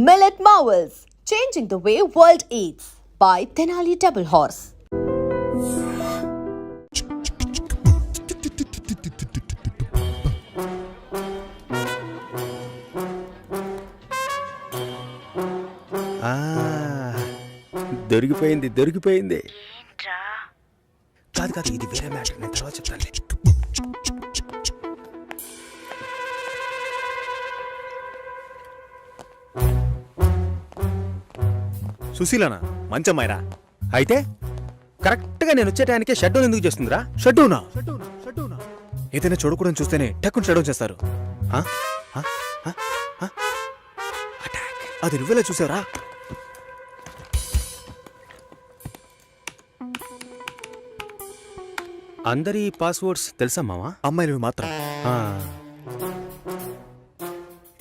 Millet Marvels, changing the way world eats by Tenali Double Horse. దొరికిపోయింది కాదు ఇది వేరే matter, నేను తర్వాత చెప్తాను. సుశీలనా మంచమ్మాయిరా? అయితే కరెక్ట్గా నేను వచ్చే టైంకే షట్ డౌన్ ఎందుకు చేస్తుందిరా? షట్ డౌనా? ఏదైనా చూడకూడదు చూస్తేనే టక్కుని షట్ డౌన్ చేస్తారు. అది నువ్వెలా చూసావురా? అందరి పాస్వర్డ్స్ తెలుసా మావా? అమ్మాయిలవి మాత్రం.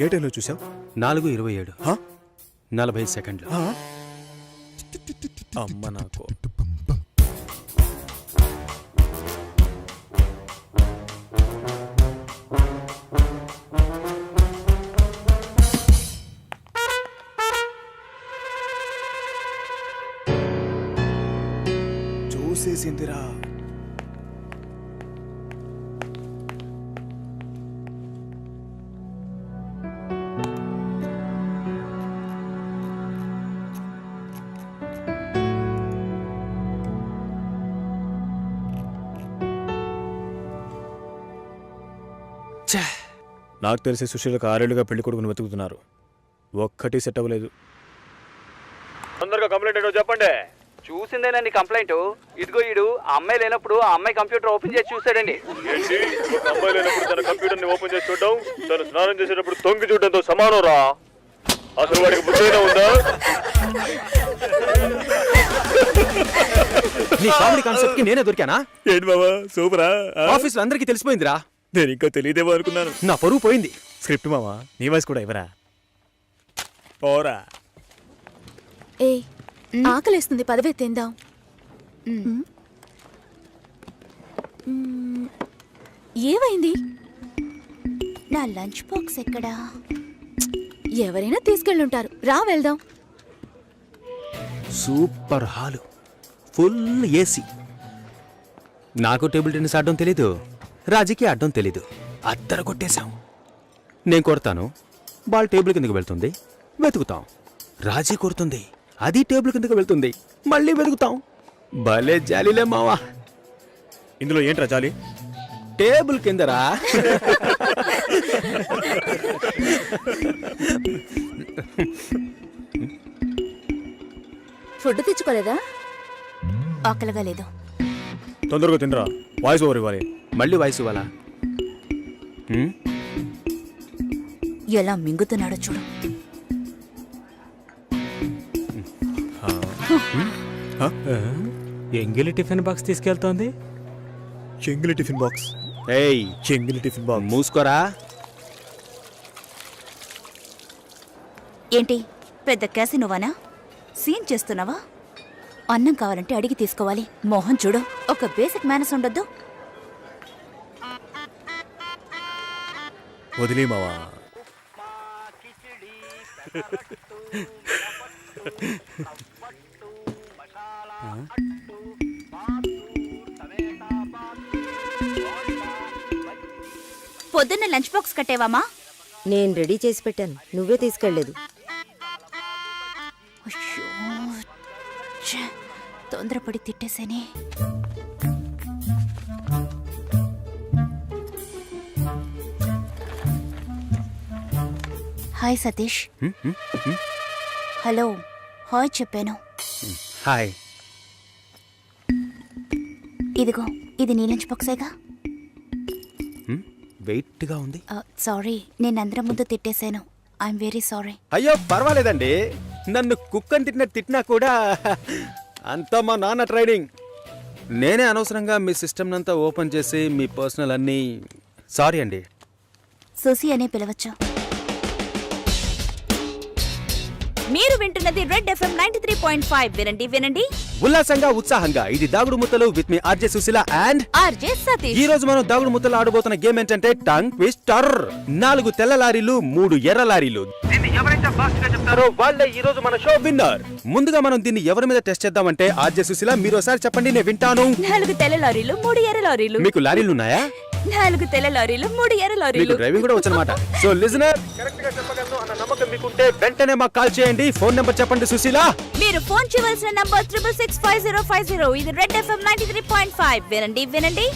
ఏ టైంలో చూసావు? 4:27 40 సెకండ్లు. అమ్మ నాకు చూసేసిందిరా. నాకు తెలిసి సుశీలకు 6 ఏళ్లుగా పెళ్లి కొడుకుని వెతుకుతున్నారు. ఒక్కటి సెట్ అవ్వలేదు. తొందరగా కంప్లైంట్ ఏంటో చెప్పండి. చూసిందేనండి కంప్లైంట్. ఇదిగో ఈడు ఆ అమ్మాయి లేనప్పుడు ఆ అమ్మాయి కంప్యూటర్ ఓపెన్ చేసి చూసాడండి. ఏంటి? ఒక అమ్మాయి లేనప్పుడు తన కంప్యూటర్ ని ఓపెన్ చేసి చూడడం తను స్నానం చేసేటప్పుడు తొంగి చూడడంతో సమానం రా. అసలు వాడికి బుద్ధైనా ఉందా? నీ కామెడీ కాన్సెప్ట్ కి నేనే దొరికానా? ఏంటి బాబా సూపరా? ఆఫీస్ లో అందరికీ తెలిసిపోయిందిరా. నేను ఇంకా తెలియదేమో అనుకున్నాను. నా పరువు పోయింది. స్క్రిప్ట్ మావా, నీ వాయిస్ కూడా ఇవ్వరా? పోరా. ఏ ఆకలేస్తుంది, పదవే తిందాం. ఏమైంది? నా లంచ్ బాక్స్ ఎక్కడా? ఎవరైనా తీసుకెళ్ళుంటారు, రా వెళ్దాం. Super hall, full AC. నాకు టేబుల్ టెన్నిస్ ఆడడం తెలీదు, రాజీకి ఆడడం తెలీదు. అద్దరు కొట్టేశాం. నేను కొడతాను, బాల్ టేబుల్ కిందకి వెళ్తుంది, వెతుకుతాం. రాజీ కొడుతుంది, అది టేబుల్ కిందకి వెళ్తుంది, మళ్ళీ వెతుకుతాం. భలే జాలీలే మావా. ఇందులో ఏంట్రా జాలి? టేబుల్ కిందరా. ఫుడ్ తెచ్చుకోలేదా? ఆకలిగా లేదు. తొందరగా తినరా, వాయిస్ ఓవర్ ఇవ్వాలి. మళ్ళీ వాయిస్ ఇవ్వాలా? ఎలా మింగుతున్నాడో చూడు. ఎంగిలి టిఫిన్ బాక్స్ తీసుకెళ్తోంది. చెంగిలి టిఫిన్ బాక్స్? ఏయ్, చెంగిలి టిఫిన్ బాక్స్. మూసుకోరా. ఏంటి పెద్ద క్యాసినోవానా? సీన్ చేస్తున్నావా? అన్నం కావాలంటే అడిగి తీసుకోవాలి. మోహన్ చూడు, ఒక బేసిక్ మేనస్ ఉండొద్దు. వదిలే మావా. పొద్దున్న లంచ్ బాక్స్ కట్టేవామా? నేను రెడీ చేసి పెట్టాను, నువ్వే తీసుకెళ్లేదు. తొందరపడి తిట్టేసేనే. హాయ్ సతీష్. హలో, హాయ్ చెప్పాను. హాయ్. ఇదిగో, ఇది నీ లంచ్ బాక్సేగా? వెయిట్ గా ఉంది. సారీ, నేను అందరం ముందు తిట్టేశాను. I'm very sorry. అయ్యో పర్వాలేదండి. నన్ను కుక్కని తిట్టినా కూడా అంతా మా నాన్న ట్రైనింగ్. నేనే అనవసరంగా మీ సిస్టమ్ అంతా ఓపెన్ చేసి మీ పర్సనల్ అన్నీ. సారీ అండి. సుసి అనే పిలవచ్చు. మీరు వింటున్నది రెడ్ ఎఫ్ఎం 93.5. వినండి వినండి ఉల్లాసంగా ఉత్సాహంగా. ఇది దాగుడు ముత్తలు with me RJ Sushila and RJ Satish. ఈ రోజు మనం దాగుడు ముత్తలు ఆడబోతున్న గేమ్ ఏంటంటే టంగ్ ట్విస్టర్. 4 తెల్ల లారీలు 3 ఎర్ర లారీలు. ఎవరైతే ఫాస్ట్ గా చెప్తారో వాళ్ళే ఈ రోజు మన షో విన్నర్. ముందుగా మనం దీన్ని ఎవరి మీద టెస్ట్ చేద్దామంటే ఆర్జే సుశీల మీరు ఒకసారి చెప్పండి, నేను వింటాను. 4 తెల్ల లారీలు 3 ఎర్ర లారీలు. మీకు లారీలు ఉన్నాయా? 4 తెల్ల లారీలు 3 ఎర్ర మీకు లారీలు. డ్రైవింగ్ కూడా వచ్చనమాట. సో లిజనర్ కరెక్ట్ గా చెప్పగలను అన్న నమ్మకం మీకుంటే వెంటనే మాకు కాల్ చేయండి. ఫోన్ నెంబర్ చెప్పండి సుశీల. మీరు ఫోన్ చేయవలసిన నంబర్ 6665050. ఇది రెడ్ FM 93.5. వినండి వినండి.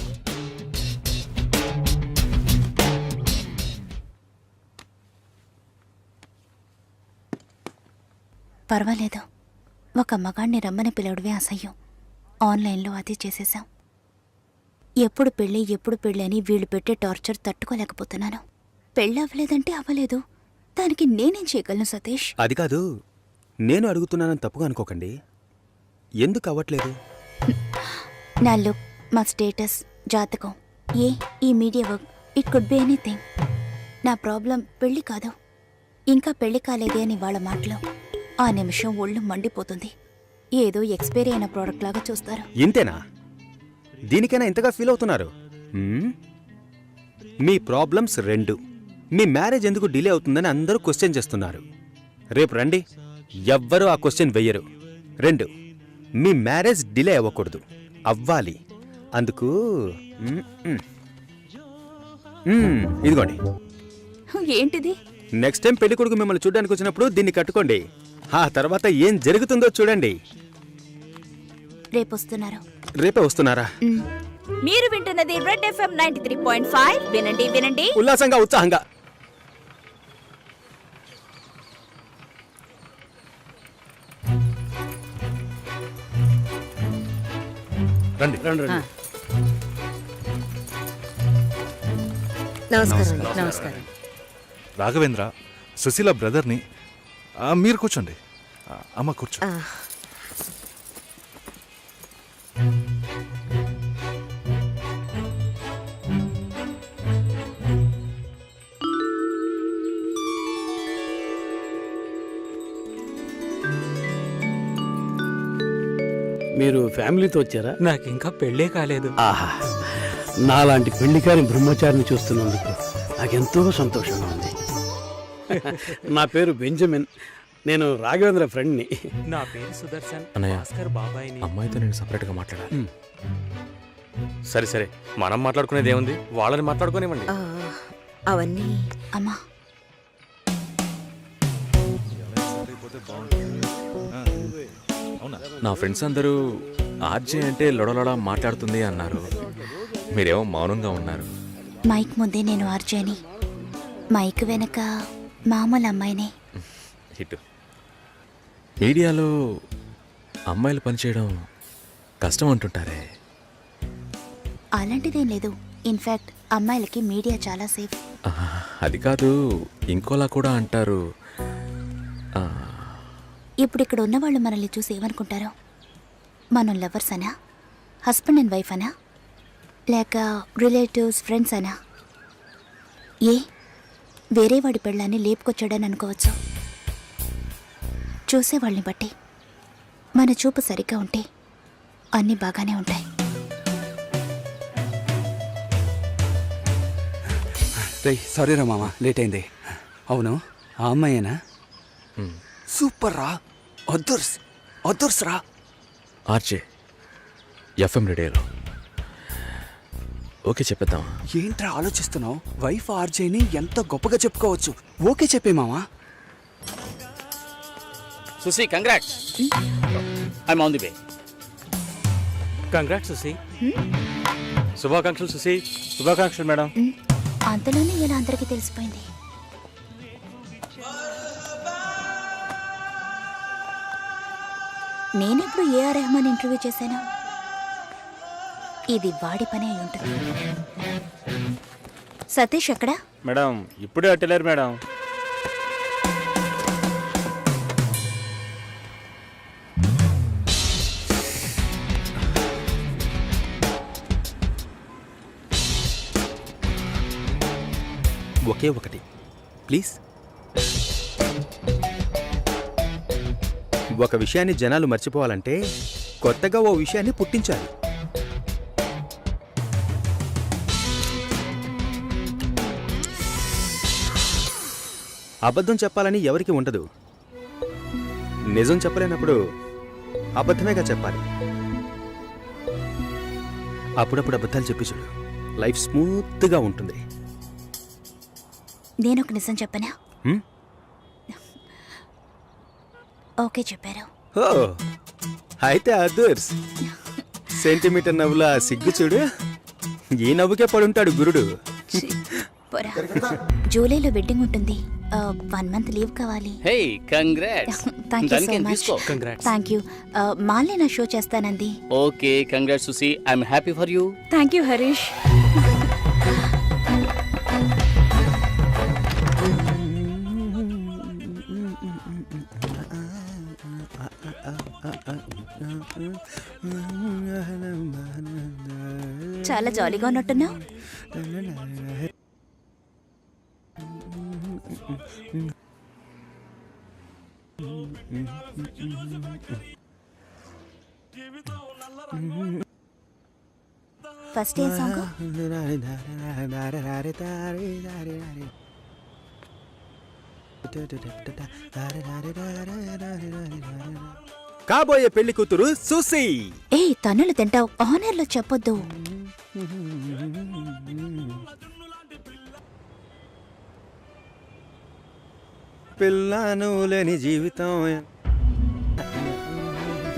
పర్వాలేదు, ఒక మగాణ్ణి రమ్మని పిలవడమే అసహ్యం. ఆన్లైన్లో అది చేసేశాం. ఎప్పుడు పెళ్ళి అని వీళ్ళు పెట్టే టార్చర్ తట్టుకోలేకపోతున్నాను. పెళ్ళి అవ్వలేదంటే అవ్వలేదు, దానికి నేనేం చేయగలను సతీష్? అది కాదు, నేను అడుగుతున్నానని తప్పుగా అనుకోకండి. ఎందుకు అవ్వట్లేదు? నా లుక్, మా స్టేటస్, జాతకం, ఈ media work, it could be anything. నా ప్రాబ్లం పెళ్లి కాదు, ఇంకా పెళ్లి కాలేదే అని వాళ్ళ మాటలు. ఆ నిమిషం ఒళ్ళు మండిపోతుంది. ఏదో ఎక్స్పైరీ అయిన ప్రోడక్ట్ లాగా చూస్తారు. ఇంతేనా? దీనికైనా ఇంతగా ఫీల్ అవుతున్నారు? మీ ప్రాబ్లమ్స్ 2. మీ మ్యారేజ్ ఎందుకు డిలే అవుతుందని అందరూ క్వశ్చన్ చేస్తున్నారు. రేపు రండి, ఎవ్వరూ ఆ క్వశ్చన్ వెయ్యరు. 2, మీ మ్యారేజ్ డిలే అవ్వకూడదు, అవ్వాలి. అందుకు ఇదిగోండి. ఏంటిది? నెక్స్ట్ టైం పెళ్లి కొడుకు మిమ్మల్ని చూడడానికి వచ్చినప్పుడు దీన్ని కట్టుకోండి. ఆ తర్వాత ఏం జరుగుతుందో చూడండి. రేపొస్తున్నారు. రేపే వస్తున్నారా? మీరు వింటున్నది రెడ్ FM 93.5. వినండి వినండి. ఉల్లాసంగా, ఉత్సాహంగా. రండి రండి రండి. నమస్కారం. నమస్కారం. రాఘవేంద్ర, సుశీల బ్రదర్ని. మీరు కూర్చోండి. అమ్మ కూర్చో. మీరు ఫ్యామిలీతో వచ్చారా? నాకు ఇంకా పెళ్ళే కాలేదు. ఆహా, నాలాంటి పెళ్లికారి బ్రహ్మచారిని చూస్తున్నందుకు నాకెంతో సంతోషంగా ఉంది. నా పేరు బెంజమిన్, నేను రాఘవేంద్ర ఫ్రెండ్ని. నా పేరు సుదర్శన్. అన్నయ్య, భాస్కర్ బాబాయ్ని. అమ్మాయితో నేను సపరేట్గా మాట్లాడాలి. సరే సరే, మనం మాట్లాడుకునేది ఏముంది, వాళ్ళని మాట్లాడుకోనివ్వండి. అవన్నీ అమ్మా, నా ఫ్రెండ్స్ అందరూ ఆర్జే అంటే లొడలొడ మాట్లాడుతుంది అన్నారు. మీరేమో మౌనంగా ఉన్నారు. మైక్ ముందే నేను ఆర్జేని, మైక్ వెనక మామూలు అమ్మాయినే. హిట్. మీడియాలో అమ్మాయిలు పనిచేయడం కష్టం అంటుంటారే. అలాంటిదేం లేదు. ఇన్ఫ్యాక్ట్ అమ్మాయిలకి మీడియా చాలా సేఫ్. అది కాదు, ఇంకోలా కూడా అంటారు. ఇప్పుడు ఇక్కడ ఉన్నవాళ్ళు మనల్ని చూసి ఏమనుకుంటారో? మనం లవర్స్ అనా, హస్బెండ్ అండ్ వైఫ్ అనా, లేక రిలేటివ్స్, ఫ్రెండ్స్ అనా? వేరే వాడి పెళ్ళాన్ని లేపుకొచ్చాడని అనుకోవచ్చు. చూసేవాళ్ళని బట్టి మన చూపు సరిగ్గా ఉంటే అన్నీ బాగానే ఉంటాయి. సారీ రా మామ, లేట్ అయింది. అవును, ఆ అమ్మాయేనా? సూపర్ రా, అదర్స్ రా. ఆర్జే FM రేడియోలో. ఓకే చెప్పేద్దాం. ఏంట్రా ఆలోచిస్తున్నావు? వైఫ్ ఆర్జేని ఎంత గొప్పగా చెప్పుకోవచ్చు. ఓకే చెప్పే మామా. Sushi, congrats. I'm on the way. Congrats Susi. శుభాకాంక్షలు సుశీ. శుభాకాంక్షలు మేడం. అంతలోనే ఇలా అందరికీ తెలిసిపోయింది. నేనెప్పుడు ఏఆర్ రెహమాన్ ఇంటర్వ్యూ చేశాను? ఇది వాడి పని అయి ఉంటుంది. సతీష్ ఎక్కడా? మేడం ఇప్పుడే అట్టలేరు మేడం. ఒకే ఒకటి ప్లీజ్. ఒక విషయాన్ని జనాలు మర్చిపోవాలంటే కొత్తగా ఓ విషయాన్ని పుట్టించాలి. అబద్ధం చెప్పాలని ఎవరికి ఉండదు. నిజం చెప్పలేనప్పుడు అబద్ధమేగా చెప్పాలి. అప్పుడప్పుడు అబద్ధాలు చెప్పి చూడు, లైఫ్ స్మూత్గా ఉంటుంది. నేను ఒక నిజం చెప్పనా? హ్మ్? ఓకే చెప్పారు. ఓ అయితే అదర్స్ సెంటీమీటర్ నవ్వులా సిగ్గు చూడు. ఈ నవ్వుకే పడుంటాడు గురుడు. పోరా. జూలైలో వెడ్డింగ్ ఉంటుంది. 1 month లీవ్ కావాలి. Hey congrats. Thank you so దానికేం మచ్. తీసుకో. Thank you. మాలే నా షో చేస్తానంది. Okay congrats Susi, I'm happy for you. Thank you Harish. చాలా జాలీగా ఉన్నట్టున్నావు. ఫస్ట్ ఏ సాంగ్? కాబోయే పెళ్లి కూతురు సుసి. ఏ తన్నులు తింటావు, ఆనర్లో చెప్పొద్దు. పిల్లను లేని జీవితం.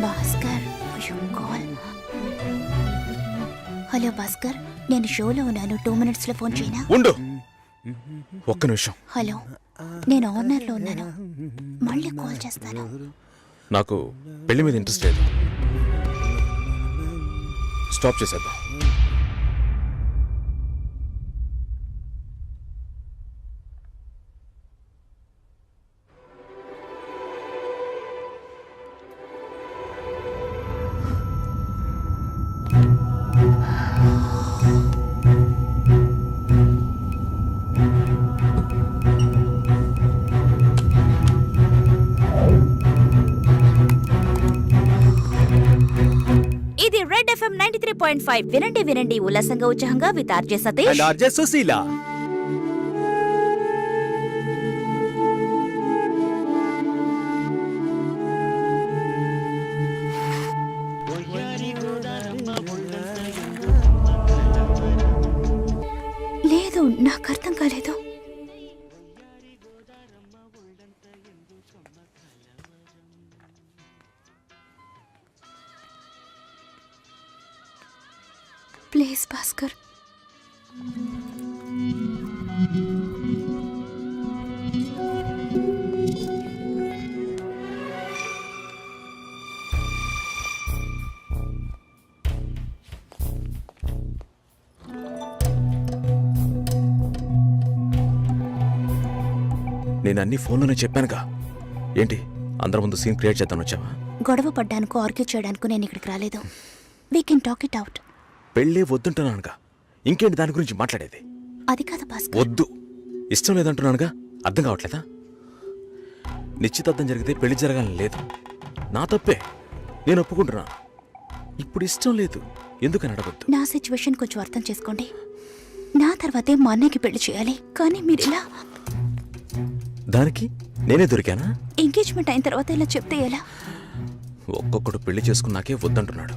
భాస్కర్, అయ్యో, కాల్. హలో భాస్కర్, నేను షోలో ఉన్నాను. 2 minutes లో ఫోన్ చేయనా? ఉండు ఒక్క నిమిషం. హలో, నేను ఆనర్లో ఉన్నాను, మళ్ళీ కాల్ చేస్తాను. నాకు పెళ్లి మీద ఇంట్రెస్ట్ లేదు. స్టాప్ చేసేద్దాం. ఇది రెడ్ FM 93.5. వినండి వినండి ఉల్లాసంగా ఉత్సాహంగా with RJ Satish and RJ Sushila. లేదు, నాకు అర్థం కాలేదు. ప్లీజ్ భాస్కర్. నేను అన్ని ఫోన్లోనే చెప్పానుగా. ఏంటి అందరి ముందు సీన్ క్రియేట్ చేద్దాం వచ్చావా? గొడవ పడ్డానుకో, ఆర్గ్యూ చేయడానికి నేను ఇక్కడికి రాలేదు. We can talk it out. పెళ్ళే వద్దుంటున్నానుగా, ఇంకేంటి దాని గురించి మాట్లాడేది? అది కాదు భాస్కర్. వద్దు, ఇష్టం లేదంటున్నానుగా. అర్థం కావట్లేదా? నిశ్చితార్థం జరిగితే పెళ్లి జరగాలని లేదు, నా తప్పే, నేను ఒప్పుకుంటున్నా. ఇప్పుడు ఇష్టం లేదు, ఎందుకని అడగొద్దు. నా సిచ్యువేషన్ కొంచెం అర్థం చేసుకోండి. నా తర్వాతే మా అన్నయ్యకి పెళ్లి చేయాలి, కానీ మీరు ఇలా. దానికి నేనే దొరికానా? ఎంగేజ్మెంట్ అయిన తర్వాత ఇలా చెప్తే ఎలా? ఒక్కొక్కడు పెళ్లి చేసుకున్నాకే వద్దంటున్నాడు.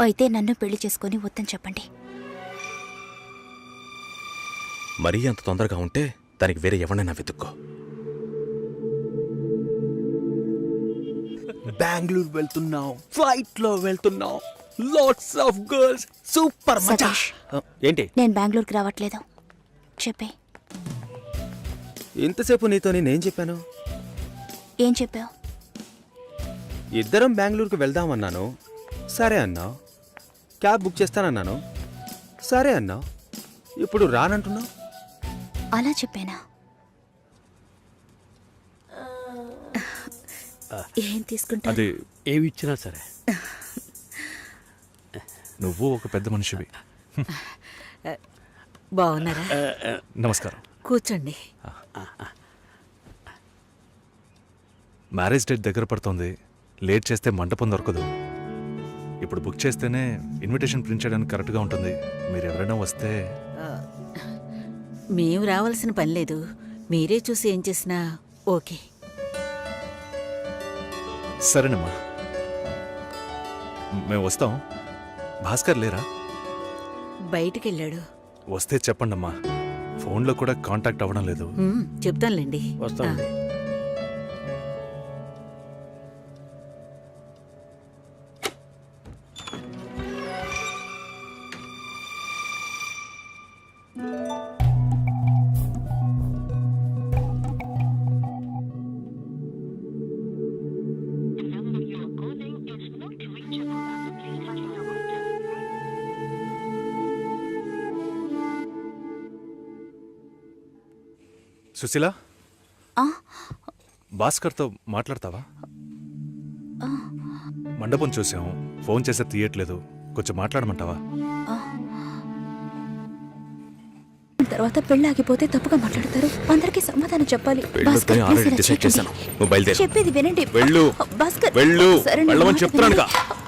అయితే నన్ను పెళ్లి చేసుకొని వద్దని చెప్పండి. మరీ అంత తొందరగా ఉంటే దానికి వేరే ఎవరినైనా వెతుక్కో. బెంగళూరు వెళ్తున్నాం, ఫ్లైట్ లో వెళ్తున్నాం, లాట్స్ ఆఫ్ గర్ల్స్, సూపర్ మజా. సతీష్. ఏంటి నేను బెంగళూరుకి రావట్లేదు చెప్పే. ఇంతసేపు నీతో నేనేం చెప్పాను? ఏం చెప్పావు? ఇద్దరం బెంగళూరుకు వెళ్దామన్నాను, సరే అన్నావు. క్యాబ్ బుక్ చేస్తానన్నాను, సరే అన్నావు. ఇప్పుడు రానంటున్నావు. అలా చెప్పానా? ఏం తీసుకుంటా? అది ఏమి ఇచ్చినా సరే. నువ్వు ఒక పెద్ద మనిషివి. బాగున్నారా? నమస్కారం. కూర్చోండి. మ్యారేజ్ డేట్ దగ్గర పడుతోంది, లేట్ చేస్తే మంటపం దొరకదు. ఇప్పుడు బుక్ చేస్తేనే ఇన్విటేషన్ ప్రింట్ చేయడానికి కరెక్ట్గా ఉంటుంది. మీరు ఎవరైనా వస్తే. మేము రావాల్సిన పని లేదు, మీరే చూసి ఏం చేసినా ఓకే. సరేనమ్మా, మేము వస్తాం. భాస్కర్ లేరా? బయటికెళ్ళాడు. వస్తే చెప్పండమ్మా, ఫోన్లో కూడా కాంటాక్ట్ అవ్వడం లేదు. చెప్తానులేండి. వస్తామండి. సుశీల, ఆ, భాస్కర్తో మాట్లాడతావా? మండపం చూసాం, ఫోన్ చేస్తే తీయట్లేదు. కొంచెం మాట్లాడమంటావా? తర్వాత పెళ్ళి ఆగిపోతే తప్పుగా మాట్లాడతారు. అందరికీ సమాధానం చెప్పాలి. భాస్కర్, పెళ్ళొద్దని ఆల్రెడీ please ఇలా డిసైడ్ చేయకండి. చేశాను. నువ్వు బయలుదేరు. చెప్పేది వినండి. వెళ్ళు. భాస్కర్, వెళ్ళు. సరే, నా వెళ్ళమని మాట చెప్తున్నానుగా. వినండి.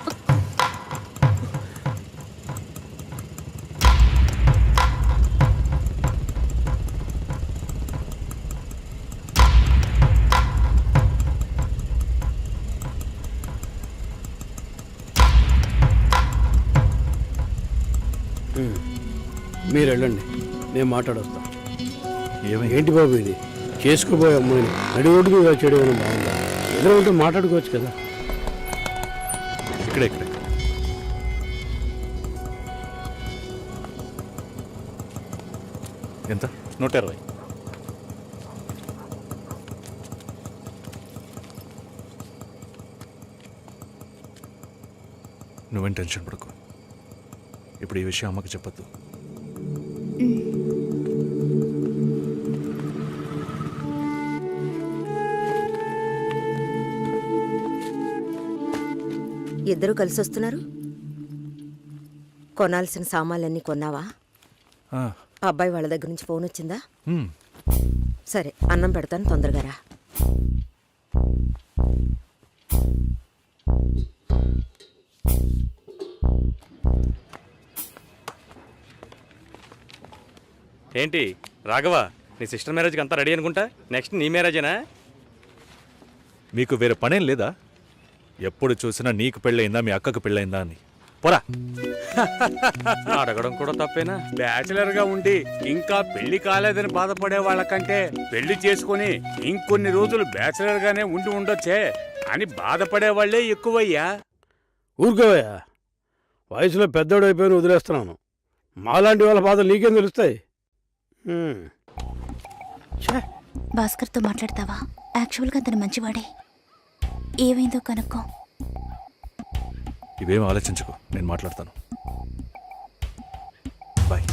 మీరు వెళ్ళండి, నేను మాట్లాడొస్తాను. ఏమైంది? ఏంటి బాబు ఇది? చేసుకోబోయే అమ్మాయిని నడి రోడ్డు మీద చేయడం బాగుందా? ఎదురు ఉంటే మాట్లాడుకోవచ్చు కదా. ఇక్కడే ఇక్కడే. ఎంత? 120. నువ్వేం టెన్షన్ పడకు. ఇప్పుడు ఈ విషయం అమ్మకి చెప్పొద్దు. ఇద్దరు కలిసి వస్తున్నారు. కొనాల్సిన సామాన్లన్నీ కొన్నావా? ఆ, అబ్బాయి వాళ్ళ దగ్గర నుంచి ఫోన్ వచ్చిందా? హ్మ్. సరే, అన్నం పెడతాను, తొందరగా రా. ఏంటి రాఘవ, నీ సిస్టర్ మ్యారేజ్కి అంతా రెడీ అనుకుంటా. నెక్స్ట్ నీ మ్యారేజేనా? మీకు వేరే పనేం లేదా? ఎప్పుడు చూసినా నీకు పెళ్ళయిందా, మీ అక్కకు పెళ్ళయిందా అని. పోరా. అడగడం కూడా తప్పేనా? బ్యాచిలర్ గా ఉండి ఇంకా పెళ్లి కాలేదని బాధపడే వాళ్ళకంటే పెళ్లి చేసుకుని ఇంకొన్ని రోజులు బ్యాచిలర్ గానే ఉండి ఉండొచ్చే అని బాధపడే వాళ్లే ఎక్కువయ్యా. ఊరుకోవయ్యా, వయసులో పెద్దోడు అయిపోయి వదిలేస్తున్నాను. మాలాంటి వాళ్ళ బాధలు నీకేం తెలుస్తాయి? భాస్కర్తో మాట్లాడతావా? యాక్చువల్గా అతను మంచివాడే. ఏమైందో కనుక్కో. ఇవేం ఆలోచించుకో, నేను మాట్లాడతాను. బాయ్.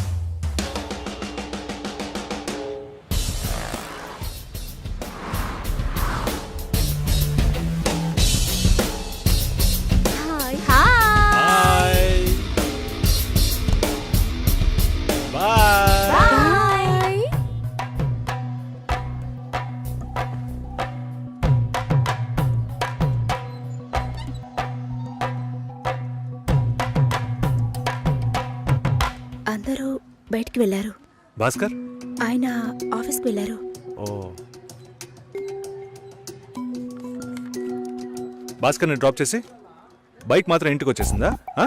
అందరూ బయటికి వెళ్ళారు. భాస్కర్? ఆయన ఆఫీస్కి వెళ్ళారు. ఓ, భాస్కర్ని డ్రాప్ చేసి బైక్ మాత్రం ఇంటికి వచ్చేసిందా? ఆ?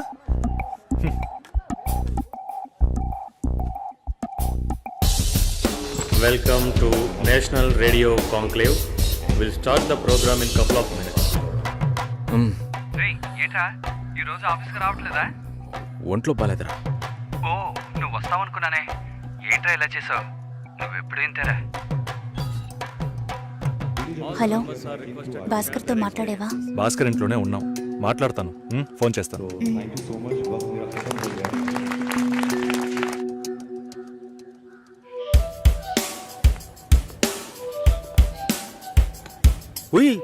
Welcome to national radio conclave. Will start the programme in couple of minutes. ఏంట్రా ఈరోజు ఆఫీస్కి రావట్లేదా? ఒంట్లో బాలేదురా. ఓ, నువ్వు వస్తావనుకున్నానే. ఏంట్రా ఇలా చేసావు? నువ్వు ఎప్పుడు ఇంతేరా? హలో, భాస్కర్తో మాట్లాడేవా? భాస్కర్ ఇంట్లోనే ఉన్నాం, మాట్లాడతాను. ఫోన్ చేస్తాను. ఉయ్,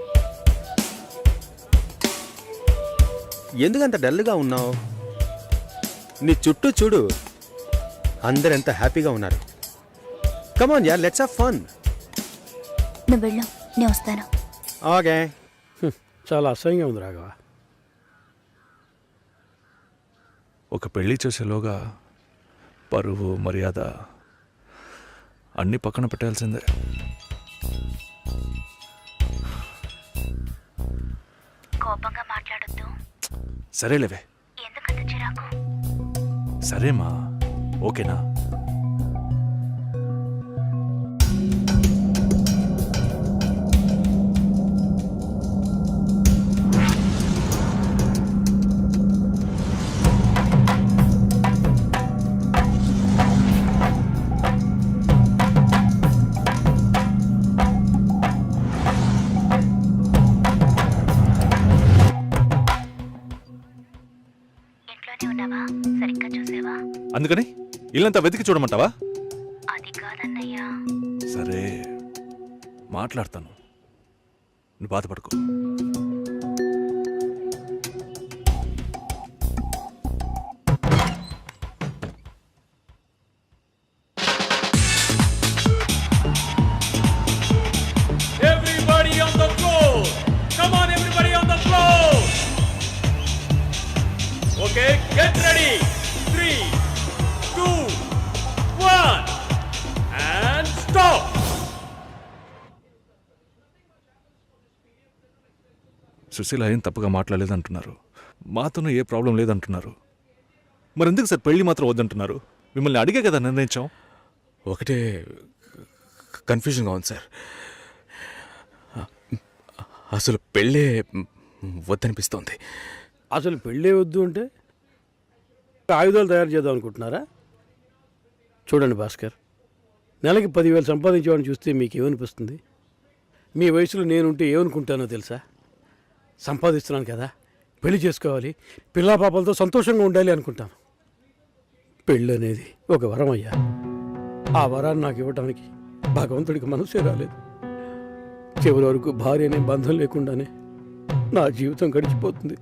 ఎందుకంత డల్గా ఉన్నావు? నీ చుట్టూ చూడు, అందరెంత హ్యాపీగా ఉన్నారు. Come on yeah, let's have fun. నువ్వు వెళ్ళు, నేను వస్తాను. ఓకే. చాలా అసహ్యంగా ఉంది రాఘవ. ఒక పెళ్లి చేసేలోగా పరువు మర్యాద అన్నీ పక్కన పెట్టాల్సిందే. కోపంగా మాట్లాడొద్దు. సరేలేవే. ఎందుకంత చిరాకు? సరేమా, ఓకేనా? ఇంట్లోనే ఉన్నావా? సరిగ్గా చూసావా? అందుకని ఇల్లంతా వెతికి చూడమంటావా? అది కాదన్నయ్యా. సరే, మాట్లాడతాను, నువ్వు బాధపడుకో. Everybody on the floor! Come on, everybody on the floor! Okay, get ready! 3, 2, 1, and stop! Susheela ఏం తప్పుగా మాట్లాడలేదంటున్నారు, మాతోనూ ఏ ప్రాబ్లం లేదంటున్నారు. మరి ఎందుకు సార్ పెళ్లి మాత్రం వద్దంటున్నారు? మిమ్మల్ని అడిగే కదా నిర్ణయించాం. ఒకటే కన్ఫ్యూజన్గా ఉంది సార్. అసలు పెళ్ళే వద్దనిపిస్తోంది. అసలు పెళ్ళే వద్దు అంటే ఆయుధాలు తయారు చేద్దాం అనుకుంటున్నారా? చూడండి భాస్కర్, నెలకి 10,000 సంపాదించేవాడిని చూస్తే మీకు ఏమనిపిస్తుంది? మీ వయసులో నేనుంటే ఏమనుకుంటానో తెలుసా? సంపాదిస్తున్నాను కదా, పెళ్లి చేసుకోవాలి, పిల్లా పాపలతో సంతోషంగా ఉండాలి అనుకుంటాను. పెళ్ళి అనేది ఒక వరం అయ్యా. ఆ వరాన్ని నాకు ఇవ్వడానికి భగవంతుడికి మనసే రాలేదు. చివరి వరకు భార్య అనే బంధం లేకుండానే నా జీవితం గడిచిపోతుంది.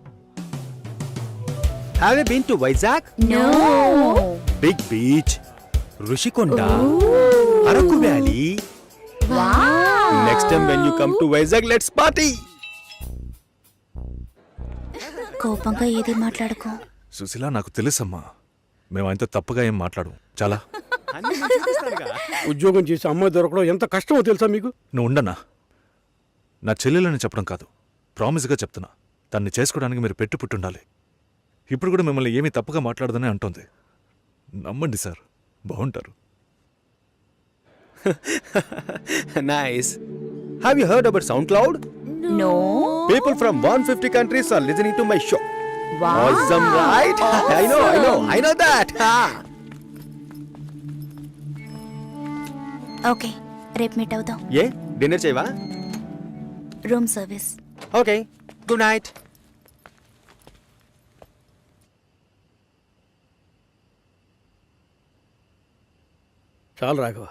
Have you been to Vizag? No. Big beach, Rushikonda, Araku valley. Next time when you come to Vizag let's party. కోపంగా ఏది మాట్లాడుకో. సుశీల, నాకు తెలుసమ్మా, మేము ఆయనతో తప్పుగా ఏం మాట్లాడు. చాలా ఉద్యోగం చేసి అమ్మాయి దొరకడం ఎంత కష్టమో తెలుసా మీకు? నువ్వు ఉండనా? నా చెల్లెలని చెప్పడం కాదు, ప్రామిస్గా చెప్తున్నా, తన్ని చేసుకోవడానికి మీరు పెట్టి పుట్టుండాలి. ఇప్పుడు కూడా మిమ్మల్ని ఏమీ తప్పుగా మాట్లాడదని అంటోంది. నమ్మండి సార్, బాగుంటారు. Nice. Have you heard about SoundCloud? No. People from 150 countries are listening to my show. Awesome, right? I know that. Okay, రేపు మీట్ అవుదాం. ఏ డిన్నర్ చేయవా? Room service. Okay, good night. చాలు రాఘవ,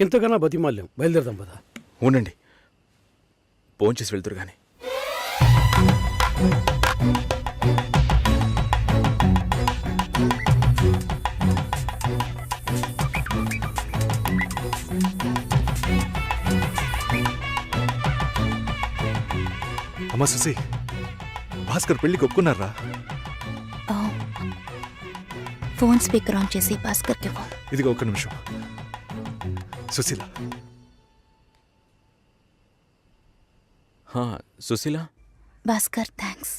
ఇంతకన్నా బతిమాల్యం. బయలుదేరదాం పదా. ఉండండి, ఫోన్ చేసి వెళ్తురు కానీ. అమ్మా సుశీ, భాస్కర్ పెళ్లికి ఒప్పుకున్నారా? ఫోన్ స్పీకర్ ఆన్ చేసి భాస్కర్కి ఇవ్వు. ఇదిగో ఒక్క నిమిషం. సుశీల, సుశీల. భాస్కర్, థ్యాంక్స్.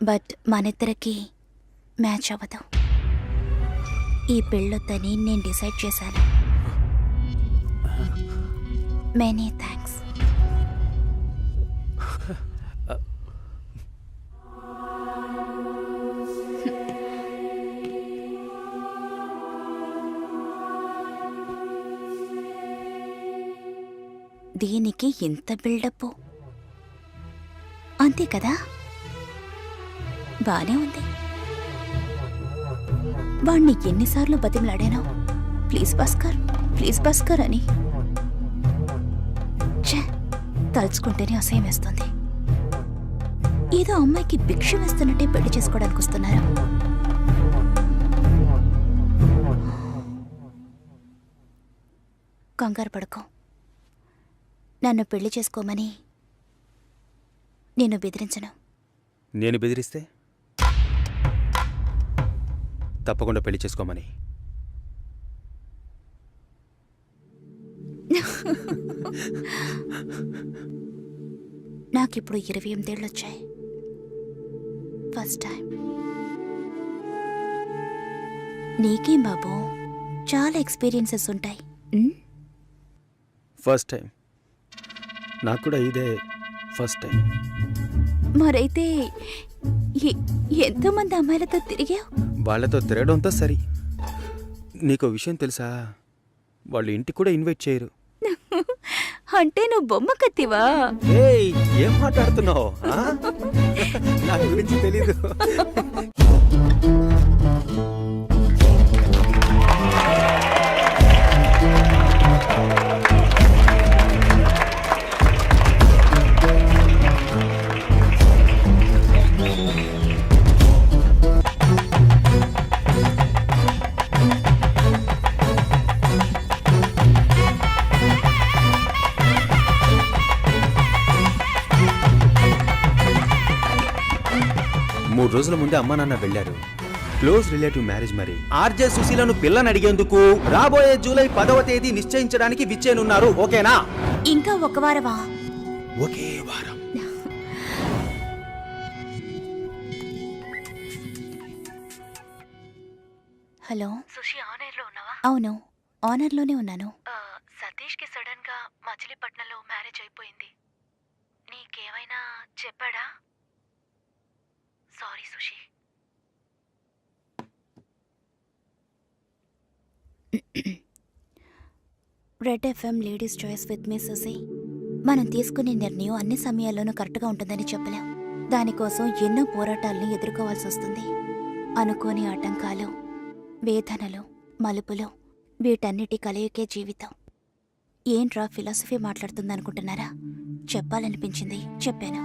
బట్ మనిద్దరికి మ్యాచ్ అవ్వదు. ఈ పెళ్ళొద్దని నేను డిసైడ్ చేశాను. Many thanks. దీనికి ఇంత బిల్డప్ అంతే కదా? బానే ఉంది. వాణ్ణి ఎన్నిసార్లు బతిమలాడాను, ప్లీజ్ భాస్కర్, ప్లీజ్ భాస్కర్ అని. ఛే, తలుచుకుంటేనే అసహ్యం వేస్తుంది. ఏదో అమ్మాయికి భిక్ష వేస్తున్నట్టే పెళ్లి చేసుకోవడానికి వస్తున్నారా? కంగారు పడుకో. నన్ను పెళ్లి చేసుకోమని నేను బెదిరించను. నేను బెదిరిస్తే తప్పకుండా పెళ్లి చేసుకోమని నాకిప్పుడు 28 ఏళ్ళు వచ్చాయి. First time. నీకేం బాబు, చాలా ఎక్స్పీరియన్సెస్ ఉంటాయి. First time. నాకు కూడా ఇదే ఫస్ట్ టైం. మరైతే ఎంతోమంది అమ్మాయిలతో తిరిగావు? వాళ్ళతో తిరగడంతో సరి. నీకో విషయం తెలుసా, వాళ్ళు ఇంటికి కూడా ఇన్వైట్ చేయరు. అంటే నువ్వు బొమ్మ కత్తివా? ఏయ్, ఏం మాట్లాడుతున్నావు? నా గురించి తెలీదు. మూడు రోజుల ముందే అమ్మా నాన్న వెళ్ళారు. క్లోజ్ రిలేటివ్ మ్యారేజ్ మరి. ఆర్జే సుశీలను పిల్లని అడిగేందుకు రాబోయే జూలై 10వ తేదీ నిశ్చయించడానికి విచ్చేనున్నారు. ఓకేనా? ఇంకా ఒక వారమా? ఒకే వారం. హలో సుషి, ఆనర్లో ఉన్నావా? అవును, ఆనర్లోనే ఉన్నాను. సతీష్కి సడన్ గా మచిలీపట్నంలో మ్యారేజ్ అయిపోయింది. నీకేమైనా చెప్పాడా? Sorry Sushi. Red FM ladies choice with me Susi. మనం తీసుకునే నిర్ణయం అన్ని సమయాల్లోనూ కరెక్ట్గా ఉంటుందని చెప్పలేం. దానికోసం ఎన్నో పోరాటాలను ఎదుర్కోవాల్సి వస్తుంది. అనుకోని ఆటంకాలు, వేదనలు, మలుపులు, వీటన్నిటి కలయికే జీవితం. ఏంట్రా ఫిలాసఫీ మాట్లాడుతుందనుకుంటున్నారా? చెప్పాలనిపించింది, చెప్పాను.